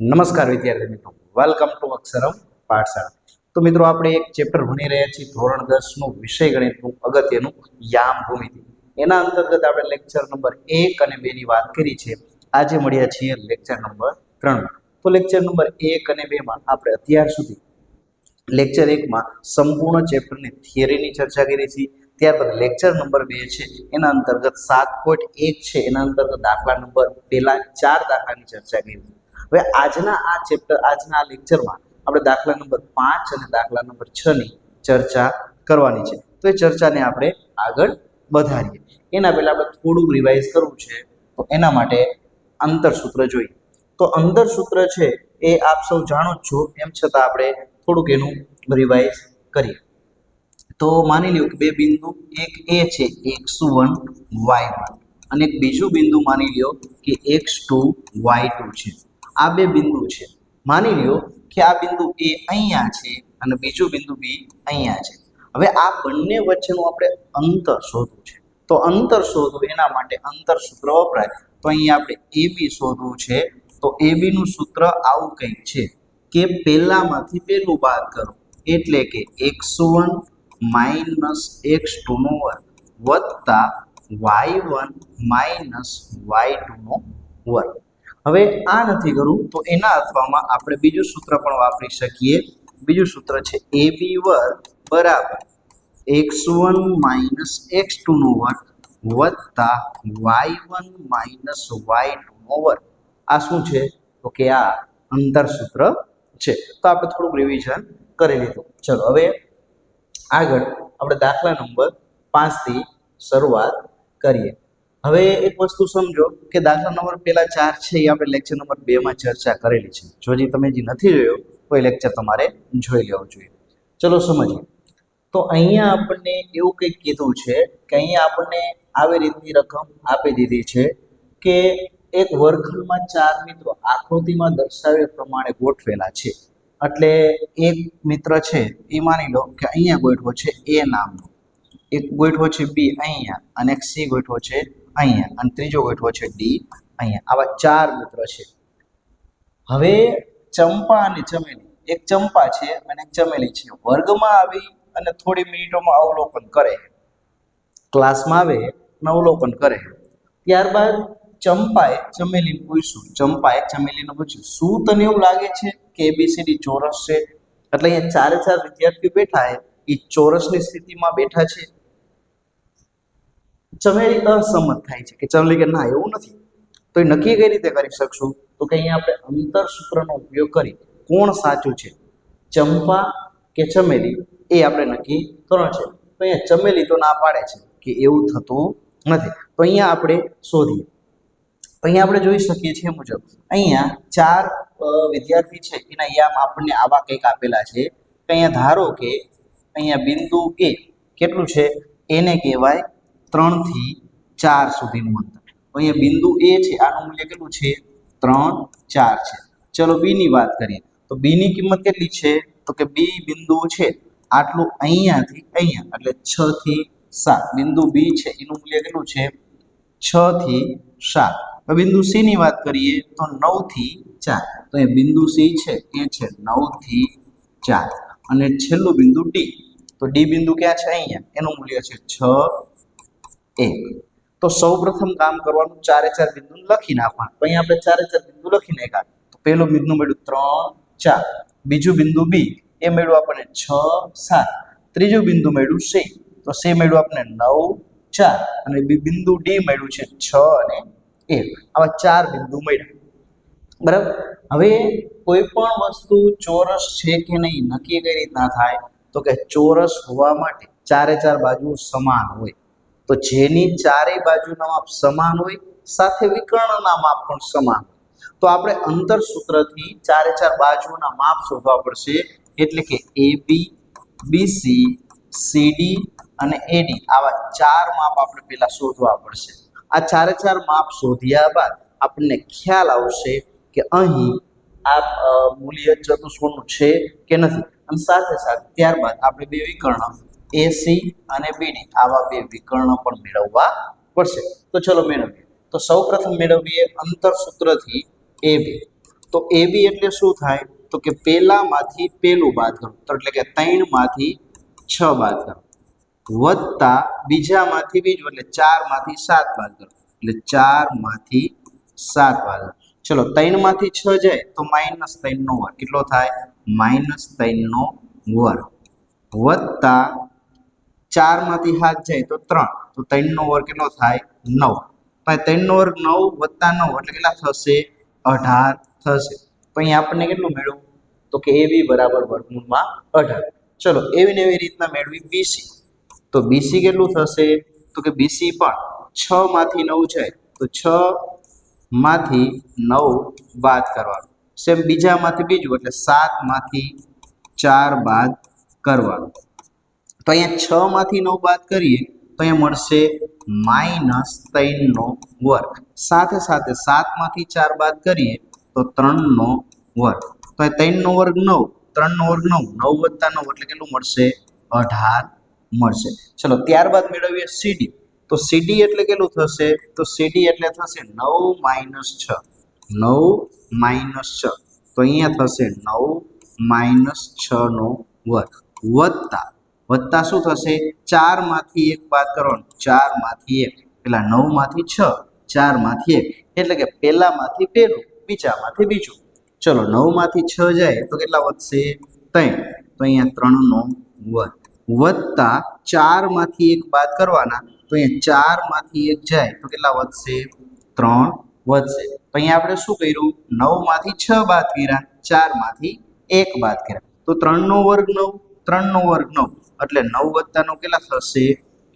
નમસ્કાર વિદ્યાર્થી મિત્રો, વેલકમ ટુ અક્ષરમ પાઠશાળા. તો મિત્રો આપણે એક ચેપ્ટર ભણી રહ્યા છીએ ધોરણ 10 નું વિષય ગણિતનું અગત્યનું યામ ભૂમિતિ. એના અંતર્ગત આપણે લેક્ચર નંબર 1 અને 2 ની વાત કરી છે. આજે મળ્યા છીએ લેક્ચર નંબર 3. તો લેક્ચર નંબર 1 અને 2 માં આપણે અત્યાર સુધી લેક્ચર 1 માં સંપૂર્ણ ચેપ્ટરની થિયરીની ચર્ચા કરી છે. ત્યારબાદ લેક્ચર નંબર 2 છે એના અંતર્ગત 7.1 છે એના અંતર્ગત દાખલા નંબર પેલા 4 દાખલાની ચર્ચા કરી છે. હવે આજના આ લેક્ચરમાં આપણે દાખલા નંબર 5 અને દાખલા નંબર 6 ની ચર્ચા કરવાની છે. તો એ ચર્ચાને આપણે આગળ વધારીએ. એના પહેલા આપણે થોડું રિવાઇઝ કરવું છે, તો એના માટે અંતરસૂત્ર જોઈએ. તો અંતરસૂત્ર છે એ આપ સૌ જાણો જ છો, એમ છતાં આપણે થોડુંક એનું રિવાઇઝ કરીએ. તો માની લ્યો કે બે બિંદુ, એક એ છે x1 y1 અને એક બીજું બિંદુ માની લ્યો કે x2 y2 છે. આ બે બિંદુ છે. માની લ્યો કે આ બિંદુ એ અહીંયા છે અને બીજું બિંદુ બી અહીંયા છે. હવે આ બંને વચ્ચેનું આપણે અંતર શોધવું છે. તો અંતર શોધવું એના માટે અંતરસૂત્ર વપરાય. તો અહીંયા આપણે AB શોધવું છે. તો AB નું સૂત્ર આવું કંઈક છે કે પહેલામાંથી પહેલું બાદ કરો, એટલે કે x1 માઇનસ x2 નો વર્ગ વત્તા y1 માઇનસ y2 નો વર્ગ. હવે આ નથી કરવું તો એના અથવામાં આપણે બીજું સૂત્ર પણ વાપરી શકીએ. બીજું સૂત્ર છે AB વર્ગ બરાબર x1 માઇનસ x2 નો વર્ગ વત્તા y1 માઇનસ y2 નો વર્ગ. આ શું છે? તો કે આ અંતરસૂત્ર છે. તો આપણે થોડુંક રિવિઝન કરી લીધું. ચલો હવે આગળ આપણે દાખલા નંબર 5 થી શરૂઆત કરીએ. હવે એક વસ્તુ સમજો કે દાખલા નંબર પેલા 4 છે એ આપણે લેક્ચર નંબર 2 માં ચર્ચા કરેલી છે. જો તમે નથી જોયો તો એ લેક્ચર તમારે જોઈ લેવો જોઈએ. ચલો સમજીએ. તો અહીંયા આપણને એવું કંઈક કીધું છે કે અહીંયા આપણને આવી રીતની રકમ આપી દીધી છે કે એક વર્ગખંડમાં 4 મિત્રો આકૃતિમાં દર્શાવ્યા પ્રમાણે ગોઠવેલા છે. એટલે એક મિત્ર છે એ માની લો કે અહીંયા ગોઠવો છે A નામનો, એક ગોઠવો છે B અહીંયા, અને એક C ગોઠવો છે અહીંયા, અને ત્રીજો ગોઠવો છે D અહીંયા. આવા 4 મિત્ર છે. હવે ચંપા અને ચમેલી, એક ચંપા છે અને એક ચમેલી છે, વર્ગમાં આવી અને થોડી મિનિટોમાં અવલોકન કરે, ક્લાસમાં આવે અને અવલોકન કરે. ત્યારબાદ ચંપાએ ચમેલીને પૂછ્યું, શું તને એવું લાગે છે કે ABCD ચોરસ છે? એટલે અહીંયા 4 વિદ્યાર્થીઓ બેઠા એ ચોરસની સ્થિતિમાં બેઠા છે. ચમેલી અસંમત થાય છે કે ચમેલી કે ના એવું નથી. તો એ નક્કી કઈ રીતે કરી શકશું? તો કે અહીંયા આપણે અંતરસૂત્રનો ઉપયોગ કરી કોણ સાચું છે, ચંપા કે ચમેલી, એ આપણે નક્કી કરવાનું છે. તો અહીંયા ચમેલી તો ના પાડે છે કે એવું થતું નથી. તો અહીંયા આપણે શોધીએ. તો અહીંયા આપણે જોઈ શકીએ છીએ મુજબ અહીંયા 4 વિદ્યાર્થી છે એના યામ આપણને આવા કંઈક આપેલા છે. તો અહીંયા ધારો કે અહીંયા બિંદુ A કેટલું છે? એને કહેવાય 3 થી 4 સુધીનું અંતર. તો અહીંયા બિંદુ A છે, આનું મૂલ્ય કેટલું છે? 3, 4 છે. ચલો B ની વાત કરીએ. તો B ની કિંમત કેટલી છે? તો કે B બિંદુ છે આટલું અહીંયાથી અહીંયા, એટલે 6 થી 7. બિંદુ B છે એનું મૂલ્ય કેટલું છે? 6 થી 7. હવે બિંદુ C ની વાત કરીએ તો 9 થી 4. તો એ બિંદુ C છે એ છે 9 થી 4. અને છેલ્લું બિંદુ D. તો D બિંદુ ક્યાં છે? અહીંયા. એનું મૂલ્ય છે 6, 1. તો સૌપ્રથમ કામ કરવાનું 4 બિંદુ લખી નાખવાનું. તો અહીંયા આપણે 4 બિંદુ લખી નાખ્યા. તો પહેલું બિંદુ મળ્યું 3, 4. બીજું બિંદુ B એ મળ્યું આપણને 6, 7. ત્રીજું બિંદુ મળ્યું C. તો C મળ્યું આપણને 9, 4. અને બિંદુ D મળ્યું છે 6 અને 1. આવા 4 બિંદુ મળ્યા. બરાબર. હવે કોઈ પણ વસ્તુ ચોરસ છે કે નહીં નક્કી કઈ રીતના થાય? તો કે ચોરસ હોવા માટે 4 બાજુ સમાન હોય. તો જેની 4 બાજુના માપ સમાન હોય સાથે વિકર્ણના માપ પણ સમાન. તો આપણે અંતરસૂત્રથી 4 બાજુના માપ શોધવા પડશે. એટલે કે AB, BC, CD અને AD આવા 4 માપ આપણે પહેલા શોધવા પડશે. આ 4 માપ શોધ્યા બાદ આપણને ખ્યાલ આવશે કે અહીં આ મૂલ્ય ચતુષ્કોણનું છે કે નથી. અને સાથે ત્યારબાદ આપણે બે વિકર્ણ AC અને BD આવા બે વિકર્ણ પણ મેળવવા પડશે. તો ચલો મેળવીએ. તો સૌપ્રથમ મેળવીએ અંતરસૂત્રથી AB. તો AB એટલે શું થાય તો કે પહેલામાંથી પહેલું બાદ કરો તો એટલે કે 3 માંથી 6 બાદ કરો વત્તા બીજામાંથી બીજું એટલે 4 માંથી 7 બાદ કરો એટલે 4 માંથી 7 બાદ કરો ચલો 3 માંથી 6 જાય તો -3 નો વર્ગ કેટલો થાય -3 નો વર્ગ વત્તા 4 માંથી 7 જાય તો 3 તો 3 નો વર્ગ કેટલો થાય 9 તો 3 નો વર્ગ 9 વત્તા 9 એટલે કેટલા થશે 18 થશે તો અહીં આપણને કેટલું મળ્યું તો કે AB બરાબર વર્ગમૂળમાં 18 ચલો એવી ને એવી રીતના મેળવી BC તો BC કેટલું થશે તો કે BC પણ 6 માંથી 9 જાય તો 6 માંથી 9 બાદ કરવાનું સેમ બીજામાંથી બીજું એટલે 7 માંથી 4 બાદ કરવાનું તો અહીંયા 6 માંથી 9 બાદ કરીએ તો અહીંયા મળશે -3 નો વર્ગ સાથે સાથે 7 માંથી 4 બાદ કરીએ તો 3 નો વર્ગ તો 3 નો વર્ગ 9 3 નો વર્ગ 9 9 વત્તા 9 એટલે કેટલું મળશે 18 મળશે ચલો ત્યારબાદ મેળવીએ CD તો CD એટલે કેટલું થશે તો CD એટલે થશે 9 - 6 9 - 6 તો અહીંયા થશે 9 - 6 નો વર્ગ વત્તા શું થશે 4 માંથી 1 બાદ કરવાનું 4 માંથી 1 પેલા 9 માંથી 6 4 માંથી 1 એટલે કે પહેલામાંથી પહેલું બીજામાંથી બીજું ચલો 9 માંથી 6 જાય તો કેટલા વધશે 3 તો અહીંયા 3 નો વર્ગ વત્તા 4 માંથી 1 બાદ કરવાના તો અહીંયા 4 માંથી 1 જાય તો કેટલા વધશે 3 વધશે તો અહીંયા આપણે શું કર્યું 9 માંથી 6 બાદ કર્યા 4 માંથી 1 બાદ કર્યા તો 3 નો વર્ગ 9 3 નો વર્ગ 9 એટલે 9 વત્તા 9 કેટલા થશે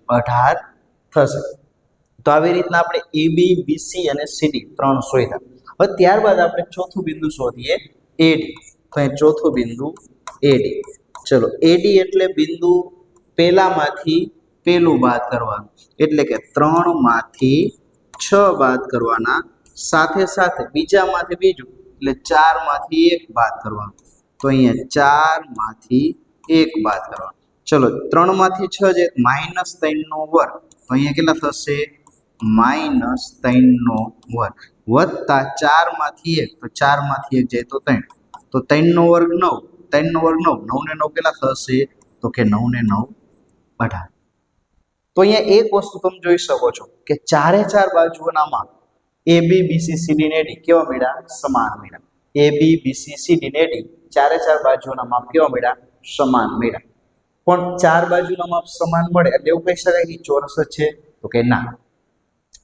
18 થશે તો આવી રીતના આપણે AB BC અને CD ત્રણ શોધ્યા હવે ત્યારબાદ આપણે ચોથું બિંદુ શોધીએ AD તો અહીં ચોથું બિંદુ AD ચલો AD એટલે બિંદુ પહેલામાંથી પહેલું બાદ કરવાનું એટલે કે 3 માંથી 6 બાદ કરવાના સાથે સાથે બીજામાંથી બીજું એટલે 4 માંથી 1 બાદ કરવાનું તો અહીંયા 4 માંથી 1 બાદ કરવાનું ચલો 3 માંથી 6 જાય -3 નો વર્ગ તો અહીંયા કેટલા થશે -3 નો વર્ગ વત્તા 4 માંથી 1 તો 4 માંથી 1 જાય તો 3 તો 3 નો વર્ગ 9 3 નો વર્ગ 9 9 ને 9 કેટલા થશે તો કે 9 ને 9 18 તો અહીંયા એક વસ્તુ તમે જોઈ શકો છો કે ચારે ચાર બાજુઓના માપ AB BC CD ને AD કેવા મળ્યા સમાન મળ્યા AB BC CD ને AD ચારે ચાર બાજુઓના માપ કેવા મળ્યા સમાન મળ્યા પણ ચાર બાજુના માપ સમાન મળે એટલે એવું કહી શકાય કે ચોરસ જ છે તો કે ના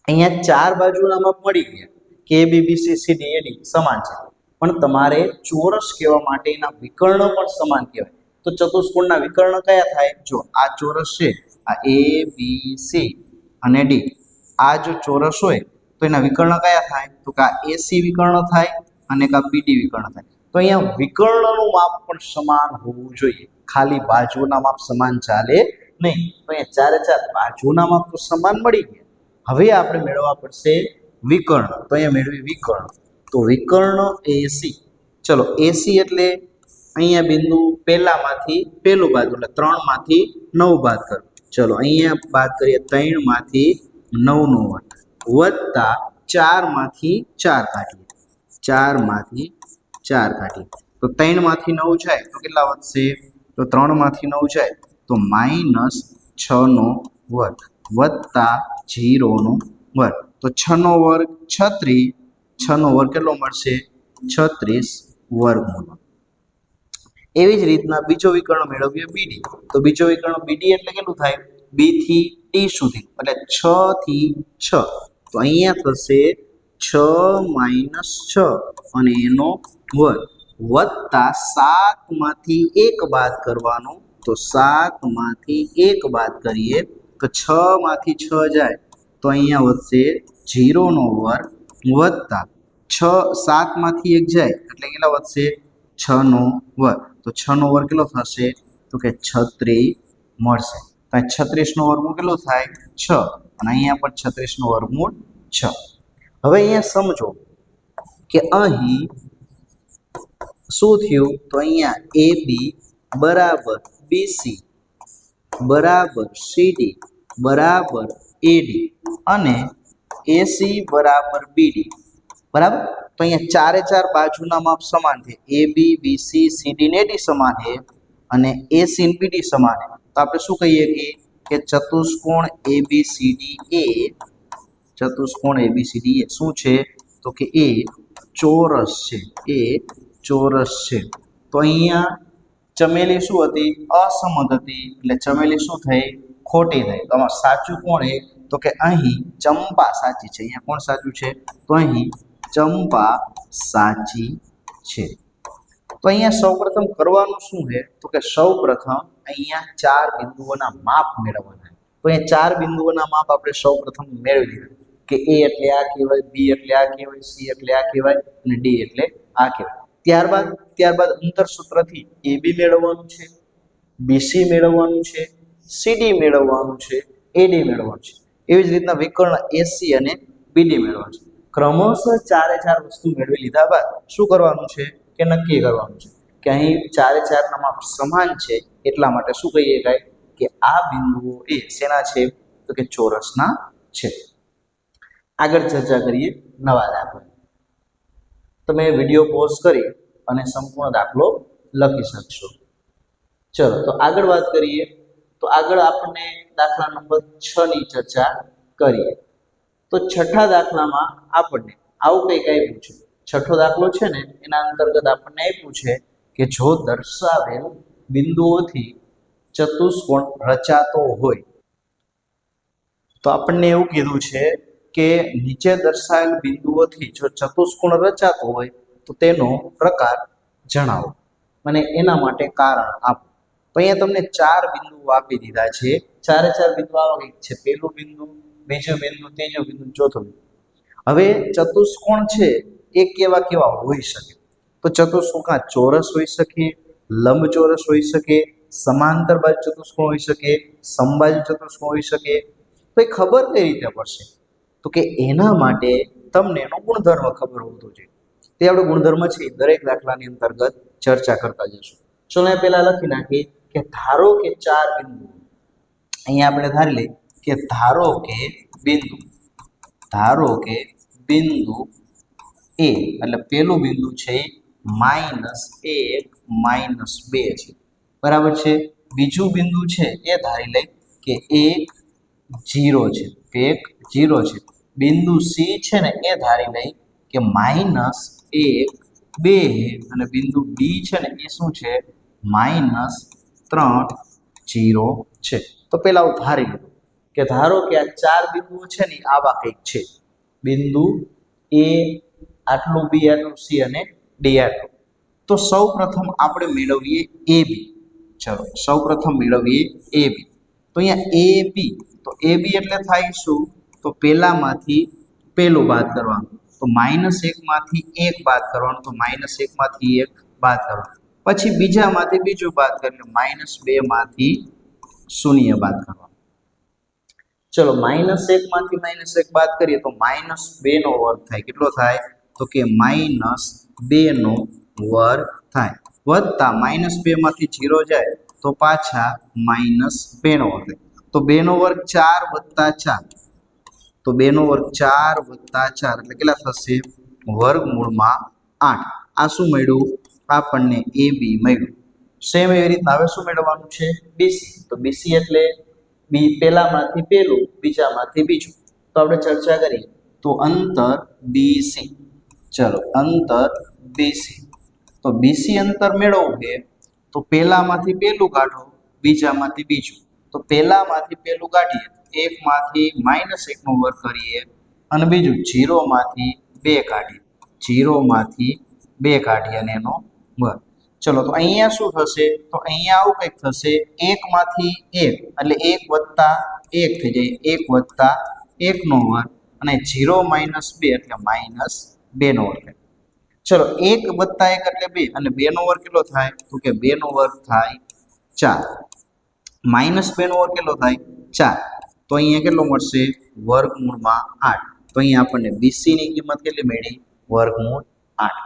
અહીંયા ચાર બાજુના માપ મળી ગયા કે AB BC CD AD સમાન છે પણ તમારે ચોરસ કહેવા માટે એના વિકર્ણ પણ સમાન કહેવાય તો ચતુષ્કોણના વિકર્ણ કયા થાય જો આ ચોરસ છે આ ABC અને D આ જો ચોરસ હોય તો એના વિકર્ણ કયા થાય તો કે આ AC વિકર્ણ થાય અને આ BD વિકર્ણ થાય તો અહીંયા વિકર્ણનું માપ પણ સમાન હોવું જોઈએ ખાલી બાજુના માપ સમાન ચાલે નહીં તો અહીંયા ચારે ચાર બાજુના માપ તો સમાન મળી ગયા હવે આપણે મેળવવા પડશે વિકર્ણ તો અહીંયા મેળવી વિકર્ણ તો વિકર્ણ AC ચલો AC એટલે અહીંયા બિંદુ પહેલામાંથી પહેલું બાદ એટલે 3 માંથી 9 બાદ કરો ચલો અહીંયા બાદ કરીએ 3 માંથી 9 નો વર્ગ વત્તા 4 માંથી 4 કાઢીએ 4 માંથી 4 કાઢીએ તો 3 માંથી 9 જાય તો કેટલા વધશે તો 3 માંથી 9 જાય તો -6 નો વર્ગ વત્તા 0 નો વર્ગ તો 6 નો વર્ગ 36 6 નો વર્ગ કેટલો મળશે 36 વર્ગમૂળ એવી જ રીતના બીજો વિકર્ણ મેળવીએ BD તો બીજો વિકર્ણ BD એટલે કેટલું થાય B થી T સુધી એટલે 6 થી 6 તો અહીંયા થશે 6 - 6 અને એનો વર્ગ વત્તા 7 માંથી 1 બાદ કરવાનો તો 7 માંથી 1 બાદ કરીએ તો 6 માંથી 6 જાય તો અહીંયા વધશે 0 નો વર્ગ વત્તા 7 માંથી 1 જાય એટલે કેટલા વધશે 6 નો વર્ગ તો 6 નો વર્ગ કેટલો થશે તો કે 36 મળશે તો 36 નો વર્ગમૂળ કેટલો થાય 6 અને અહીંયા પણ 36 નો વર્ગમૂળ 6 હવે અહીંયા સમજો કે અહીં શું થયું તો અહીંયા AB બરાબર BC બરાબર CD બરાબર AD અને AC બરાબર BD બરાબર तो अहींया चारे चार बाजुना माप समान है, A B B C C D ने डी समान है અને ए सी ने बी डी समान है। तो આપણે શું કહીએ કે ચતુષ્કોણ A B C D A, ચતુષ્કોણ A B C D A શું છે તો કે એ ચોરસ છે, એ ચોરસ છે। તો અહીંયા ચમેલી શું હતી? અસમત હતી, એટલે ચમેલી શું થઈ? ખોટી થઈ। તો આમાં સાચું કોણ છે તો કે અહીં ચંપા સાચી છે। અહીંયા કોણ સાચું છે? તો અહીં ચંપા સાચી છે। તો અહીંયા સૌપ્રથમ કરવાનું શું છે તો કે સૌપ્રથમ અહીંયા ચાર બિંદુઓના માપ મેળવવાના। તો અહીંયા ચાર બિંદુઓના માપ આપણે સૌપ્રથમ મેળવી લીધા કે એ એટલે આ કહેવાય, બી એટલે આ કહેવાય, સી એટલે આ કહેવાય અને ડી એટલે આ કહેવાય। ત્યારબાદ અંતર સૂત્રથી એ બી મેળવવાનું છે, બીસી મેળવવાનું છે, સીડી મેળવવાનું છે, એડી મેળવવાનું છે। એવી જ રીતના વિકર્ણ એસી અને બીડી મેળવવાનું છે। ક્રમશઃ ચારે ચાર વસ્તુ મેળવી લીધા બાદ શું કરવાનું છે કે નક્કી કરવાનું છે કે અહીં ચારે ચારના માપ સમાન છે, એટલા માટે શું કહીએ કાંઈ કે આ બિંદુઓ એ શેના છે તો કે ચોરસના છે। આગળ ચર્ચા કરીએ નવા દાખલા। તમે વિડીયો પોઝ કરી અને સંપૂર્ણ દાખલો લખી શકશો। ચલો તો આગળ વાત કરીએ। તો આગળ આપણે દાખલા નંબર 6 ની ચર્ચા કરીએ। તો છઠ્ઠા દાખલામાં આપણને આવું કંઈક આપ્યું છે। છઠ્ઠો દાખલો છે ને એના અંતર્ગત આપણને આપ્યું છે કે જો દર્શાવેલ બિંદુઓથી ચતુષ્કોણ રચાતો હોય, તો આપણને એવું કીધું છે કે નીચે દર્શાવેલ બિંદુઓથી જો ચતુષ્કોણ રચાતો હોય તો તેનો પ્રકાર જણાવો અને એના માટે કારણ આપો। તો અહીંયા તમને ચાર બિંદુઓ આપી દીધા છે। ચારે ચાર બિંદુ આવા છે, પહેલું બિંદુ, બીજું બિંદુ, ત્રીજું બિંદુ, ચોથું બિંદુ। હવે ચતુષ્કોણ છે એ કેવા કેવા હોઈ શકે? તો ચતુષ્કોણ ચોરસ હોઈ શકે, લંબચોરસ હોઈ શકે, સમાંતર બાજુ ચતુષ્કોણ હોઈ શકે, સમબાજુ ચતુષ્કોણ હોઈ શકે। તો એ ખબર કઈ રીતે પડશે તો કે એના માટે તમને એનો ગુણધર્મ ખબર હોવો જોઈએ। તે આપણો ગુણધર્મ છે એ દરેક દાખલાની અંતર્ગત ચર્ચા કરતા જશું। ચલો પહેલા લખી નાખીએ કે ધારો કે ચાર બિંદુ, અહીંયા આપણે ધારી લઈએ કે ધારો કે બિંદુ એ એટલે પેલું બિંદુ છે -1 -2 છે, બરાબર છે। બીજું બિંદુ છે એ ધારી લઈ કે 1 0 છે, 1 0 છે। બિંદુ સી છે ને એ ધારી લઈ કે -1 2 અને બિંદુ ડી છે ને એ શું છે -3 0 છે। તો પેલા હું ધારી લઉં કે ધારો કે આ ચાર બિંદુઓ છે ને આવા કંઈક છે, બિંદુ એ આટલું, બી આટલું, સી અને ડી આટલું। તો સૌ પ્રથમ આપણે મેળવીએ એ બી। ચલો સૌ પ્રથમ મેળવીએ એ બી। તો અહીંયા એ બી, તો એ બી એટલે થાય શું તો પહેલામાંથી પહેલું બાદ કરવાનું, તો -1 માંથી 1 બાદ કરવાનું, તો -1 માંથી 1 બાદ કરવાનું, પછી બીજામાંથી બીજું બાદ કરીને -2 માંથી 0 બાદ કરવાનું। ચલો -1 માંથી -1 બાદ કરીએ તો -2 નો વર્ગ થાય, કેટલો થાય તો કે -2 નો વર્ગ થાય, વત્તા -2 માંથી 0 જાય તો પાછા -2 નો વર્ગ થાય। તો 2 નો વર્ગ 4 વત્તા 4, તો 2 નો વર્ગ 4 વત્તા 4 એટલે કેટલા થશે વર્ગમૂળમાં 8। આ શું મળ્યું આપણને એ બી મળ્યું। સેમ એવી રીતના હવે શું મેળવવાનું છે બીસી। તો બીસી એટલે બી પહેલામાંથી પહેલું, બીજામાંથી બીજું। તો આપણે ચર્ચા કરીએ તો અંતર બીસી। ચલો અંતર બીસી, તો બીસી અંતર મેળવવું છે તો પહેલામાંથી પહેલું કાઢો, બીજામાંથી બીજું। તો પહેલામાંથી પહેલું કાઢીએ, 1 માંથી -1 નો વર્ગ કરીએ અને બીજું 0 માંથી 2 કાઢીએ, 0 માંથી 2 કાઢીએ અને એનો વર્ગ। ચલો તો અહીંયા શું થશે તો અહીંયા આવું કંઈક થશે, 1 માંથી 1 એટલે 1 વત્તા 1 થઈ જાય, 1 વત્તા 1 નો વર્ગ અને 0 - 2 એટલે -2 નો વર્ગ। ચલો 1 વત્તા 1 એટલે 2 અને 2 નો વર્ગ કેટલો થાય તો કે 2 નો વર્ગ થાય 4, -2 નો વર્ગ કેટલો થાય 4। તો અહીંયા કેટલો મળશે વર્ગમૂળમાં 8। તો અહીંયા આપણને બીસી ની કિંમત કેટલી મળી વર્ગમૂળ 8।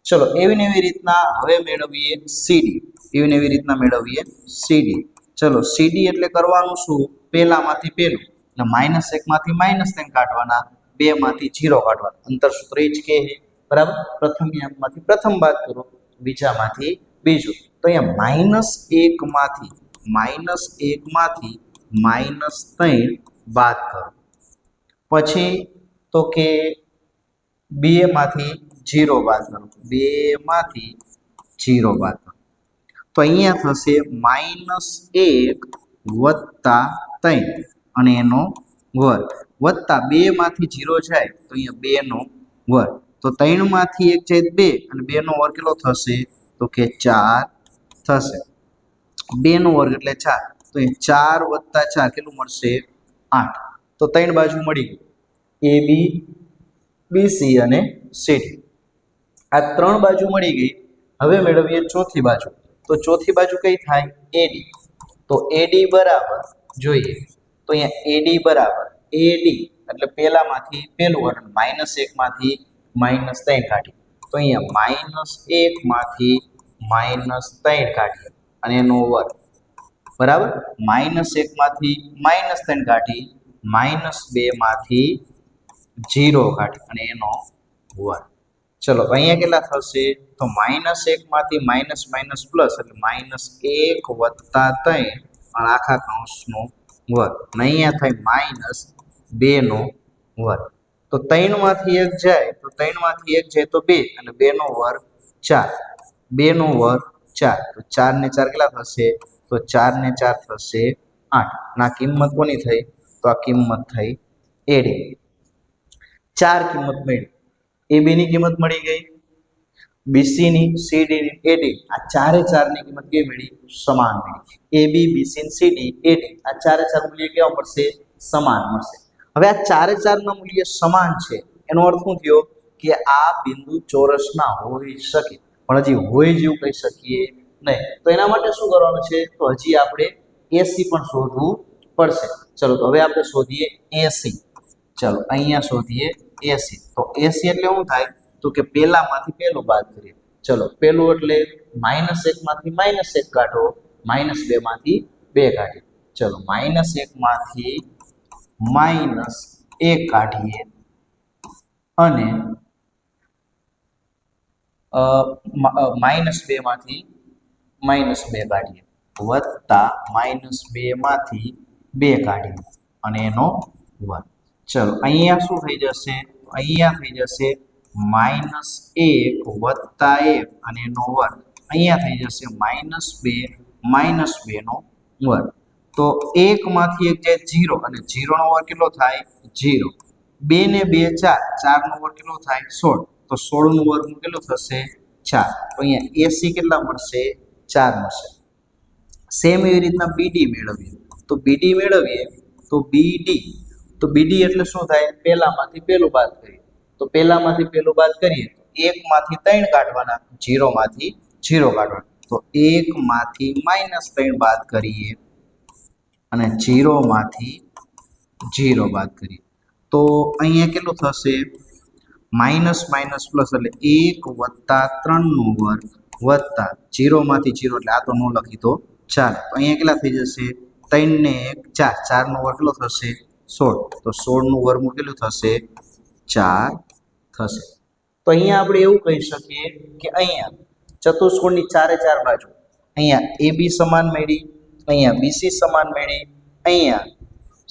ચલો એવી ને એવી રીતના હવે મેળવીએ સીડી, એવી ને એવી રીતના મેળવીએ સીડી। ચલો સીડી એટલે કરવાનું શું પહેલામાંથી પહેલું, એટલે -1 માંથી -3 કાઢવાના, 2 માંથી 0 કાઢવાના, અંતર સૂત્ર એ જ કહે બરાબર. પ્રથમ યામમાંથી પ્રથમ બાદ કરો, બીજામાંથી બીજું. તો અહીંયા -1માંથી -3 બાદ કરો. પછી તો કે 2માંથી 0 બાદ કરો, 2માંથી 0 બાદ કરો. તો અહીંયા થશે -1 વત્તા 3 અને એનો વર્ગ વત્તા 2માંથી 0 જાય તો અહીંયા 2નો વર્ગ. તો 3માંથી 1 જાય 2 અને 2નો વર્ગ કેટલો થશે? તો કે 4 થશે. 2નો વર્ગ એટલે 4. તો એ 4 વત્તા 4 કેટલું મળશે? 8. તો 3 બાજુ મળી ગઈ, AB BC અને CD. આ 3 બાજુ મળી ગઈ. હવે મેળવીએ ચોથી બાજુ. તો ચોથી બાજુ કઈ થાય? AD. તો AD બરાબર જોઈએ તો અહીંયા AD બરાબર AD એટલે પહેલામાંથી પહેલું અને -1માંથી -3 કાઢીએ. તો અહીંયા -1માંથી -3 કાઢીએ અને એનો વર્ગ બરાબર. -1માંથી -3 કાઢી, -2માંથી 0 કાઢી અને એનો વર્ગ. ચલો અહીંયા કેટલા થશે? તો -1માંથી માઇનસ પ્લસ એટલે -1 વત્તા 3 અને આખા કૌંસનો વર્ગ. અને અહીંયા થાય -2નો વર્ગ. તો 3માંથી 1 જાય તો 3માંથી 1 જાય તો 2 અને 2નો વર્ગ 4. 2નો વર્ગ 4. તો 4 ને 4 કેટલા થશે? તો 4 ને 4 થશે 8. ના કિંમત કોની થઈ? તો આ કિંમત થઈ AD. 4 કિંમત મળી. AB ની કિંમત મળી ગઈ, BC ની, CD ની, AD આ ચારે ચારની કિંમત કેવી મળી? સમાન મળી. AB BC CD AD આ ચારે ચાર મૂલ્ય કેવા મળશે? સમાન મળશે. હવે આ ચારે ચારના મૂલ્ય સમાન છે એનો અર્થ શું થયો? કે આ બિંદુ ચોરસના હોઈ શકે, પણ હજી હોય જેવું કહી શકીએ નહીં. તો એના માટે શું કરવાનું છે? તો હજી આપણે AC પણ શોધવું પડશે. ચલો તો હવે આપણે શોધીએ AC. ચલો અહીંયા શોધીએ AC. તો AC એટલે શું થાય? તો કે પહેલામાંથી પહેલું બાદ કરીએ. ચલો પહેલું એટલે -1માંથી -1 કાઢો, -2માંથી 2 કાઢીએ. ચલો -1માંથી -1 કાઢીએ અને -2માંથી -2 કાઢીએ વત્તા -2માંથી 2 કાઢીએ અને એનો વર્ગ. ચલો અહીંયા શું થઈ જશે? અહીંયા થઈ જશે -1 વત્તા 1 અને એનો વર્ગ. અહીંયા થઈ જશે -2 નો વર્ગ. તો 1માંથી 1 જાય 0 અને 0 નો વર્ગ કેટલો થાય? 0. 2 ને 2 4, 4 નો વર્ગ કેટલો થાય? 16. તો 16 નું વર્ગમૂળ કેટલું થશે? 4. તો અહીંયા AC કેટલા મળશે? 4 મળશે. સેમ એવી રીતના BD મેળવીએ. તો BD મેળવીએ તો BD એટલે શું થાય? પહેલામાંથી પહેલું બાદ કરીએ. તો પહેલામાંથી પહેલું બાદ કરીએ તો 1માંથી 3 કાઢવાના, 0માંથી 0 કાઢવાના. તો 1માંથી -3 બાદ કરીએ અને 0માંથી 0 બાદ કરીએ. તો અહીંયા કેટલું થશે? માઇનસ પ્લસ એટલે 1 વત્તા 3 નો વર્ગ વત્તા 0માંથી 0 એટલે આ તો નો લખી તો ચાલે. તો અહીંયા કેટલા થઈ જશે? 3 ને 1 4, 4 નો વર્ગ કેટલો થશે? 16. તો 16 નું વર્ગમૂળ કેટલું થશે? 4 થશે. તો અહીંયા આપણે એવું કહી શકીએ કે અહીંયા ચતુષ્કોણની ચારે ચાર બાજુ અહીંયા AB સમાન મળી, અહીંયા BC સમાન મળી, અહીંયા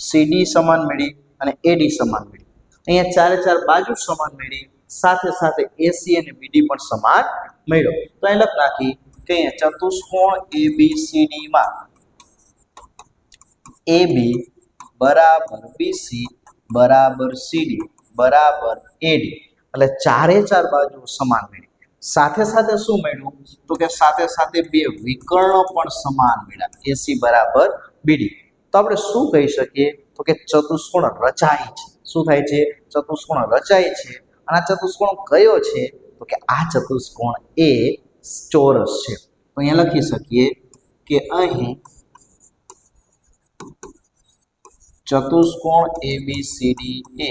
CD સમાન મળી અને AD સમાન મળી. અહીંયા ચારે ચાર બાજુ સમાન મળી, સાથે સાથે AC અને BD પણ સમાન મળ્યો. તો અહીં લખ નાખી કે અહીંયા ચતુષ્કોણ ABCD માં AB બરાબર BC બરાબર CD બરાબર AD એટલે ચારે ચાર બાજુ સમાન મળી. સાથે સાથે શું મળ્યું? તો કે સાથે સાથે બે વિકર્ણો પણ સમાન મળ્યા, AC બરાબર BD. તો આપણે શું કહી શકીએ? તો કે ચતુષ્કોણ રચાય છે. શું થાય છે? ચતુષ્કોણ રચાય છે. અને આ ચતુષ્કોણ કયો છે? તો કે આ ચતુષ્કોણ એ ચોરસ છે. તો અહીંયા લખી શકીએ કે અહીં ચતુષ્કોણ ABCD એ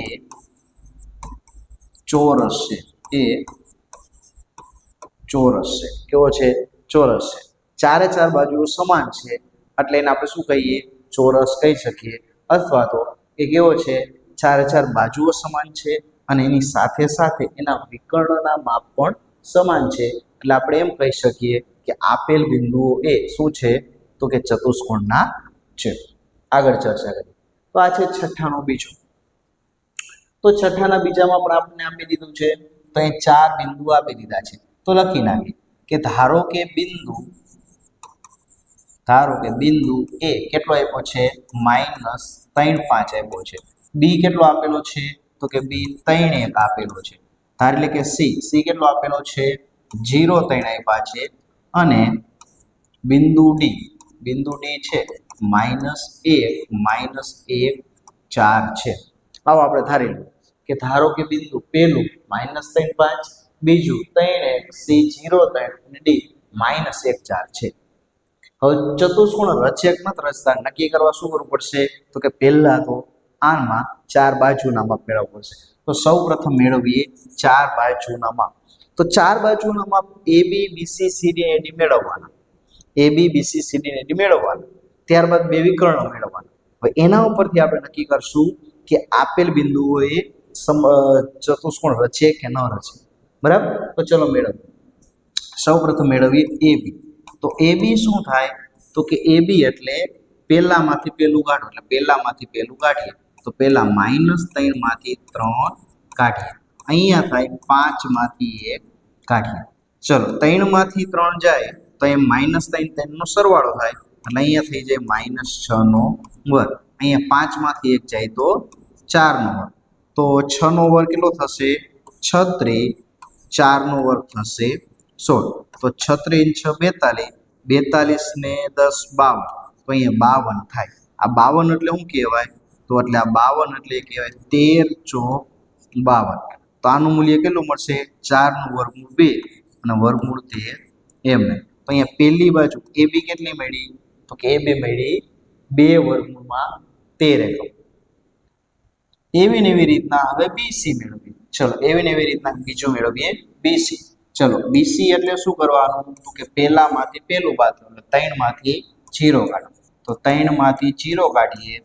ચોરસ છે. એ ચોરસ છે. કેવો છે? ચોરસ છે. ચારે ચાર બાજુઓ સમાન છે એટલે એને આપણે શું કહીએ? ચોરસ કહી શકીએ. અથવા તો એ કેવો છે? ચારે ચાર બાજુઓ સમાન છે અને એની સાથે સાથે એના વિકર્ણના માપ પણ સમાન છે, એટલે આપણે એમ કહી શકીએ કે આપેલ બિંદુઓ એ શું છે તો કે ચતુષ્કોણના છે. આગળ ચર્ચા કરીએ તો આ છે છઠ્ઠાનો બીજો. તો છઠ્ઠાના બીજામાં પણ આપણે આપી દીધું છે, તો અહીં 4 બિંદુ આપી દીધા છે. તો લખી નાખીએ કે ધારો કે બિંદુ એ કેટલો આપ્યો છે -3 5 આપ્યો છે. બી કેટલો આપેલો છે તો કે બી 3 1 આપેલો છે. એટલે કે સી કેટલો આપેલો છે 0 3 આપ્યા છે. અને બિંદુ ડી છે -1 -1 4 છે. આવો આપણે ધારી લઈએ કે ધારો કે બિંદુ પહેલું -3 5, બીજું 3 1, સી 0 3 અને ડી -1 4 છે. હવે ચતુષ્કોણ રચે કે નથી રચતા નક્કી કરવા શું કરવું પડશે તો કે પહેલા તો આમાં 4 બાજુના માપ મેળવવું પડશે. તો સૌ પ્રથમ મેળવીએ 4 બાજુના માપ. તો 4 બાજુના માપ AB BC CD AD મેળવવાના. AB BC CD AD મેળવવાના. ત્યારબાદ બે વિકર્ણો મેળવવાના. હવે એના ઉપરથી આપણે નક્કી કરશું કે આપેલ બિંદુઓએ ચતુષ્કોણ રચે કે ન રચે. બરાબર? તો ચલો મેળવીએ. સૌ પ્રથમ મેળવીએ AB. તો AB શું થાય તો કે AB એટલે પહેલામાંથી પહેલું કાઢો, એટલે પહેલામાંથી પહેલું કાઢીએ તો પહેલા -3 માંથી 3 કાઢીએ. અહીંયા થાય 5 માંથી 1 કાઢીએ. ચલો 3 માંથી 3 જાય તો એ -3 3 નો સરવાળો થાય, એટલે અહીંયા થઈ જાય -6 નો વર્ગ. અહીંયા 5 માંથી 1 જાય તો 4 નો વર્ગ. તો 6 નો વર્ગ કેટલો થશે 36, 4 નો વર્ગ થશે 16. તો 36 6 42, 42 ને 10 52, તો અહીંયા 52 થાય. આ 52 એટલે શું કહેવાય તો એટલે આ 52 એટલે કહેવાય 13 ચોક 52. તો આનું મૂલ્ય કેટલું મળશે 4 નું વર્ગમૂળ 2 અને વર્ગમૂળ 13 એમને. તો અહીંયા પહેલી બાજુ AB કેટલી મળી તો કે AB મળી 2 વર્ગમૂળમાં 13 એકમ. એવી ને એવી રીતના હવે BC મેળવીએ. ચલો એવી ને એવી રીતના બીજું મેળવીએ BC. ચલો BC એટલે શું કરવાનું તો કે પહેલામાંથી પહેલું બાદ એટલે 3 માંથી 0 કાઢો. તો 3 માંથી 0 કાઢીએ,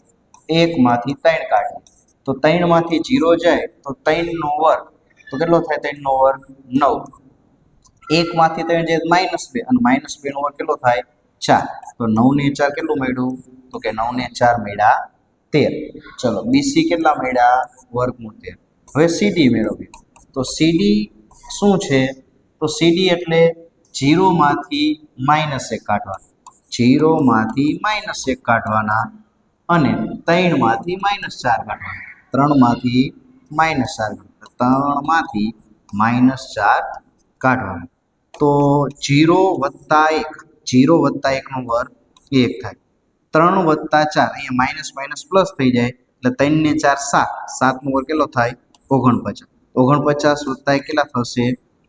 1 માંથી 3 કાઢીએ. તો 3 માંથી 0 જાય તો 3 નો વર્ગ, તો કેટલો થાય 3 નો વર્ગ 9. 1 માંથી 3 જાય -2 અને -2 નો વર્ગ કેટલો થાય 4. તો 9 ને 4 કેટલું મળ્યું તો કે 9 ને 4 મળ્યા 13. ચલો BC કેટલા મળ્યા વર્ગમૂળ 13. હવે CD મેળવીએ. તો CD શું છે તો CD એટલે 0 માંથી -1 કાઢવાના, 0 માંથી -1 કાઢવાના અને 3 માંથી -4 કાઢવાના, 3 માંથી -4 3 માંથી -4 કાઢવાના. તો 0 વત્તા 1, 0 વત્તા 1 નો વર્ગ 1 થાય. 3 વત્તા 4 અહીંયા માઇનસ માઇનસ પ્લસ થઈ જાય એટલે 3 ને 4 7, 7 નો વર્ગ કેટલો થાય 49. 49 વત્તા 1 કેટલા થશે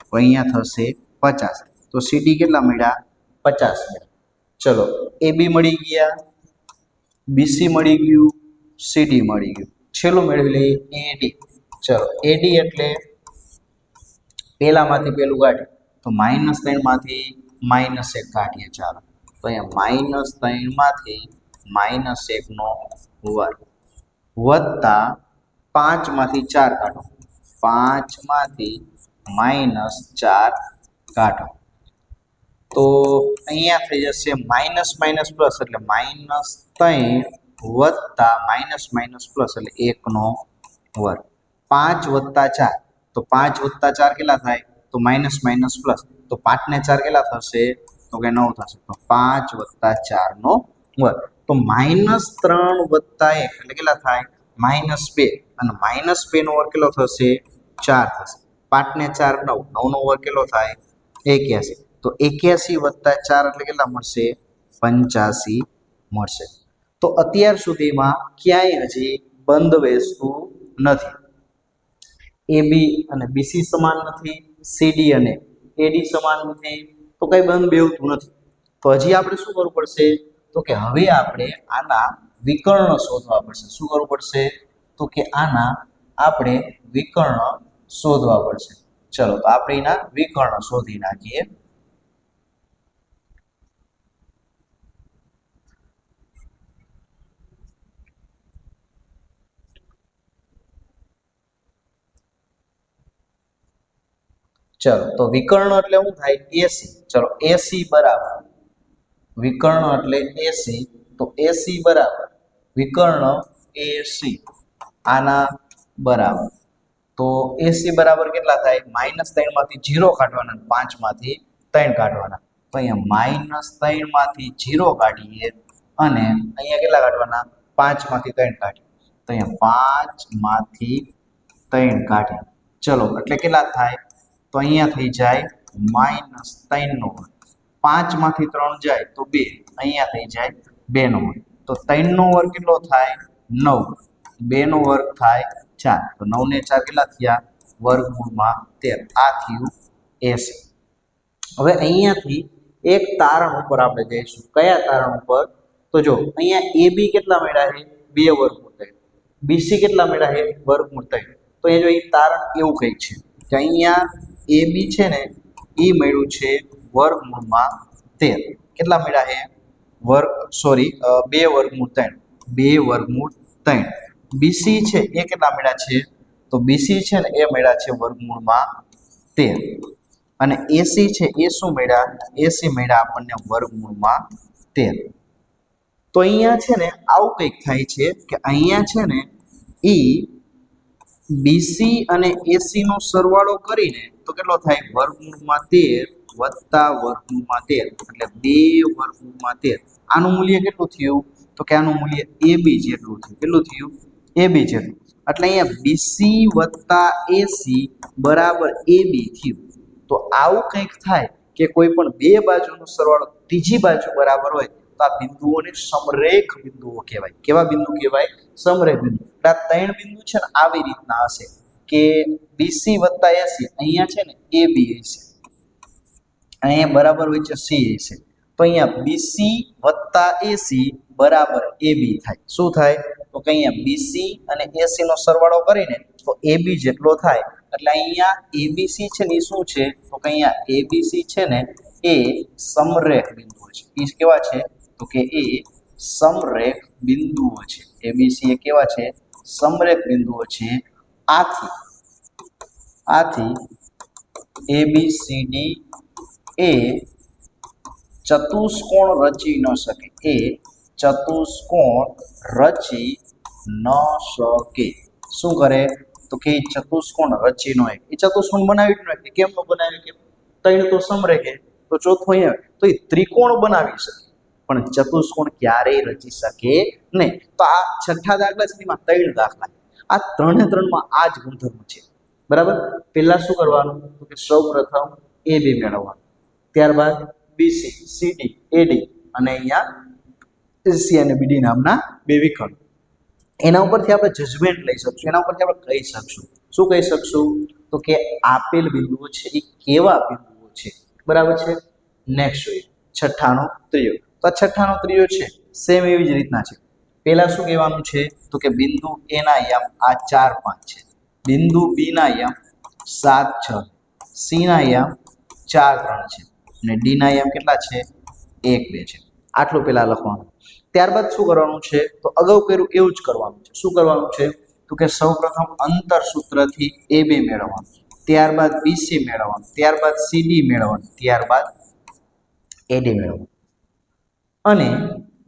તો અહીંયા થશે 50. તો સીડી કેટલા મળ્યા 50 મળ્યા. ચલો AB મળી ગયા, BC મળી ગયું, CD મળી ગયું. છેલ્લું મેળવી લઈએ AD. ચલો AD એટલે પહેલામાંથી પહેલું કાઢીએ તો -3 માંથી -1 કાઢીએ. ચાલો તો અહીંયા -3 માંથી -1 નો વર્ગ વત્તા 5 માંથી 4 કાઢો, 5 માંથી -4 કાઢો. તો અહીંયા થઈ જશે માઇનસ માઇનસ પ્લસ એટલે -3 વત્તા માઇનસ માઇનસ પ્લસ એટલે 1 નો વર્ગ. 5 વત્તા 4 તો 5 વત્તા 4 કેટલા થાય તો માઇનસ માઇનસ પ્લસ, તો 5 ને 4 કેટલા થશે તો કે 9 થશે. તો 5 વત્તા 4 નો વર્ગ. તો -3 વત્તા 1 એટલે કેટલા થાય -2 અને -2 નો વર્ગ કેટલો થશે 4 થશે. 5 ને 4 9, 9 નો વર્ગ કેટલો થાય 81. તો 81 વત્તા 4 એટલે કેટલા મળશે 85 મળશે. તો અત્યાર સુધીમાં ક્યાંય હજી બંધ બેસતું નથી. AB અને BC સમાન નથી, CD અને AD સમાન નથી, તો કઈ બંધ બેસતું નથી. તો હજી આપણે શું કરવું પડશે તો કે હવે આપણે આના વિકર્ણ શોધવા પડશે. શું કરવું પડશે તો કે આના આપણે વિકર્ણ શોધવા પડશે. ચલો તો આપણે એના વિકર્ણ શોધી નાખીએ. ચલો તો વિકર્ણ એટલે શું થાય એસી ચલો એસી બરાબર વિકર્ણ એટલે એસી તો એસી બરાબર વિકર્ણ એસી આના બરાબર તો એસી બરાબર કેટલા થાય -3 માંથી 0 કાઢવાના 5 માંથી 3 કાઢવાના તો અહીંયા -3 માંથી 0 કાઢીએ અને અહીંયા કેટલા કાઢવાના 5 માંથી 3 કાઢીએ તો અહીંયા 5 માંથી 3 કાઢીએ ચલો એટલે કેટલા થાય તો અહીંયા થઈ જાય -3 નો વર્ગ 5 માંથી 3 જાય તો 2 અહીંયા થઈ જાય 2 નો વર્ગ તો 3 નો વર્ગ કેટલો થાય 9 2 નો વર્ગ થાય 4 તો 9 ને 4 કેટલા થયા વર્ગમૂળમાં 13 આ થયું 80 હવે અહીંયાથી એક તારણ ઉપર આપણે જઈશું કયા તારણ ઉપર તો જો અહીંયા AB કેટલા મળ્યા છે 2 વર્ગમૂળ 3 BC કેટલા મળ્યા છે વર્ગમૂળ 3 તો એ જો એ તારણ એવું કંઈક છે કે અહીંયા AB છે ને એ મળ્યું છે વર્ગમૂળમાં 13 કેટલા મળ્યા છે 2 વર્ગમૂળ 3 2 વર્ગમૂળ 3 BC છે એ કેટલા મળ્યા છે તો BC છે ને એ મળ્યા છે વર્ગમૂળમાં 13 અને AC છે એ શું મળ્યા AC મળ્યા આપણને વર્ગમૂળમાં 13 તો અહીંયા છે ને આવું કંઈક થાય છે કે અહીંયા છે ને એ BC અને AC નો સરવાળો કરીને તો કેટલો થાય વર્ગમૂળમાં 13 વત્તા વર્ગમૂળમાં 13 એટલે 2 વર્ગમૂળમાં 13 આનું મૂલ્ય કેટલું થયું તો કે આનું મૂલ્ય AB જેટલું થયું કેટલું થયું AB જેટલું એટલે અહીંયા BC વત્તા AC બરાબર AB થયું તો આવું કંઈક થાય કે કોઈ પણ બે બાજુનો સરવાળો ત્રીજી બાજુ બરાબર હોય તો આ બિંદુઓને સમરેખ બિંદુઓ કહેવાય કેવા બિંદુ કહેવાય સમરેખ બિંદુ આ 3 બિંદુ છે ને આવી રીતના હશે કે BC વત્તા AC અહીંયા છે ને AB હશે અહીંયા બરાબર વચ્ચે C હશે તો અહીંયા BC વત્તા AC બરાબર AB થાય શું થાય તો કે અહીંયા BC અને AC નો સરવાળો કરીને તો AB જેટલો થાય એટલે અહીંયા ABC છે ને એ શું છે તો કે અહીંયા ABC છે ને એ સમરેખ બિંદુઓ છે એ કેવા છે તો કે એ સમરેખ બિંદુઓ છે ABC એ કેવા છે સમરેખ બિંદુઓ છે આથી ABCD એ ચતુષ્કોણ રચી ન શકે એ ચતુષ્કોણ રચી ન શકે શું કરે તો કે ચતુષ્કોણ રચી ન એ ચતુષ્કોણ બનાવી જ ન કે કેમ ન બનાવ્યું કે 3 તો સમરેખે તો ચોથો અહીંયા તો એ ત્રિકોણ બનાવી શકે પણ ચતુષ્કોણ ક્યારેય રચી શકે નહીં તો આ છઠ્ઠા દાખલા છે એમાં 3 દાખલા આ 3 માં આ જ ગુણધર્મ છે બરાબર પહેલા શું કરવાનું તો કે સૌપ્રથમ AB મેળવવાનું ત્યારબાદ BC CD AD અને અહીંયા AC અને BD નામના બે વિકલ્પ એના ઉપરથી આપણે જજમેન્ટ લઈ શકશું એના ઉપરથી આપણે કહી શકશું શું કહી શકશું તો કે આપેલ બિંદુઓ છે એ કેવા બિંદુઓ છે બરાબર છે નેક્સ્ટ જોઈએ છઠ્ઠાનો ત્રીજો તો આ છઠ્ઠાનો ત્રીજો છે સેમ એવી જ રીતના છે પહેલા શું કહેવાનું છે તો કે બિંદુ A ના યમ આ 4 5 છે બિંદુ B ના યમ 7 6 C ના યમ 4 3 છે અને D ના યમ કેટલા છે 1 2 છે આટલું પહેલા લખવાનું ત્યારબાદ શું કરવાનું છે તો અગાઉ કર્યું એવું જ કરવાનું છે શું કરવાનું છે તો કે સૌપ્રથમ અંતર સૂત્રથી AB મેળવવાનું ત્યારબાદ BC મેળવવાનું ત્યારબાદ CD મેળવવાનું ત્યારબાદ AD મેળવવાનું અને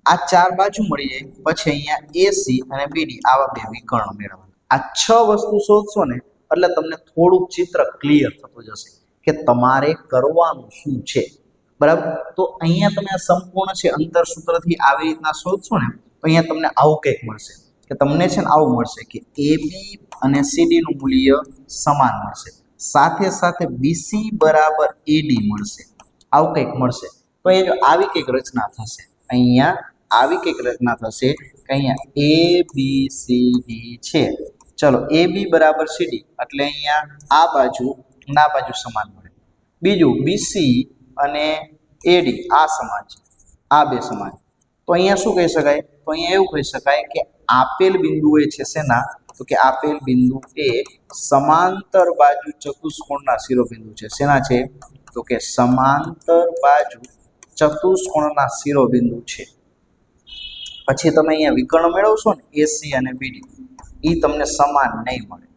આ 4 બાજુ મળી જાય પછી અહીંયા AC અને BD આવા બે વિકર્ણ મેળવવાના આ 6 વસ્તુ શોધશો ને એટલે તમને થોડુંક ચિત્ર ક્લિયર થતું જશે કે તમારે કરવાનું શું છે બરાબર તો અહીંયા તમે આ સંપૂર્ણ છે અંતર સૂત્રથી આવી રીતના શોધશો ને તો અહીંયા તમને આવું કંઈક મળશે કે તમને છે ને આવું મળશે કે AB અને CD નું મૂલ્ય સમાન મળશે સાથે સાથે BC બરાબર AD મળશે આવું કંઈક મળશે તો એ જો આવી કંઈક રચના થશે અહીંયા આવી કંઈક રચના થશે કે અહીંયા ABCD છે ચલો AB બરાબર CD એટલે અહીંયા આ બાજુ ના બાજુ સમાન મળે બીજું BC અને AD આ સમાન છે આ બે સમાન તો અહીંયા શું કહી શકાય તો અહીંયા એવું કહી શકાય કે આપેલ બિંદુઓ છે શેના તો કે આપેલ બિંદુ એ સમાંતર બાજુ ચતુષ્કોણના શિરોબિંદુ છે શેના છે તો કે સમાંતર બાજુ ચતુષ્કોણના શિરોબિંદુ છે પછી તમે અહીંયા વિકર્ણ મેળવશો ને AC અને BD એ તમને સમાન નહીં મળે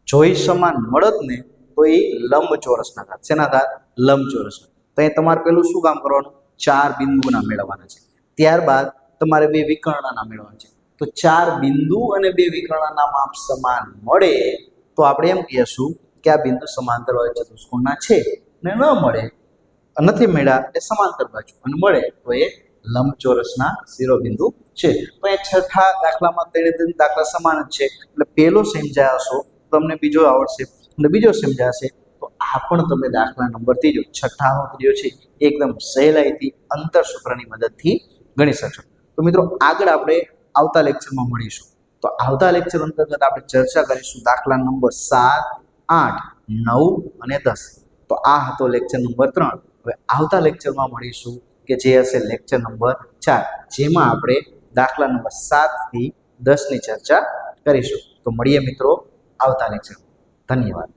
જો એ સમાન મળત ને તો એ લંબચોરસના ઘાત. શેના ઘાત? લંબચોરસના. તો અહીં તમારે પેલું શું કામ કરવાનું? 4 બિંદુના મેળવવાના છે. ત્યારબાદ તમારે 2 વિકર્ણના મેળવવાના છે. તો 4 બિંદુ અને 2 વિકર્ણના માપ સમાન મળે તો આપણે એમ કહીશું કે આ બિંદુ સમાંતર હોય ચતુષ્કોણના છે. ને ન મળે, નથી મળ્યા એટલે સમાંતર બાજુ અને મળે તો એ લંબચોરસના શિરોબિંદુ છે. તો એ છઠ્ઠા દાખલામાં ત્રણે દાખલા સમાન જ છે એટલે પહેલો સમજાય હશો તમને બીજો આવડશે અને બીજો સમજાશે તો આ પણ તમે દાખલા નંબર ત્રીજો છઠ્ઠાનો ત્રીજો છે એકદમ સહેલાઈથી અંતર સૂત્રની મદદથી ગણી શકશો. તો મિત્રો આગળ આપણે આવતા લેક્ચરમાં મળીશું. તો આવતા લેક્ચર અંતર્ગત આપણે ચર્ચા કરીશું દાખલા નંબર 7, 8, 9 અને 10. તો આ હતો લેક્ચર નંબર 3. હવે આવતા લેક્ચરમાં મળીશું કે જે હશે લેક્ચર નંબર 4, જેમાં આપણે દાખલા નંબર 7 થી 10 ની ચર્ચા કરીશું. તો મળીએ મિત્રો આવતા લેક્ચરમાં. ધન્યવાદ.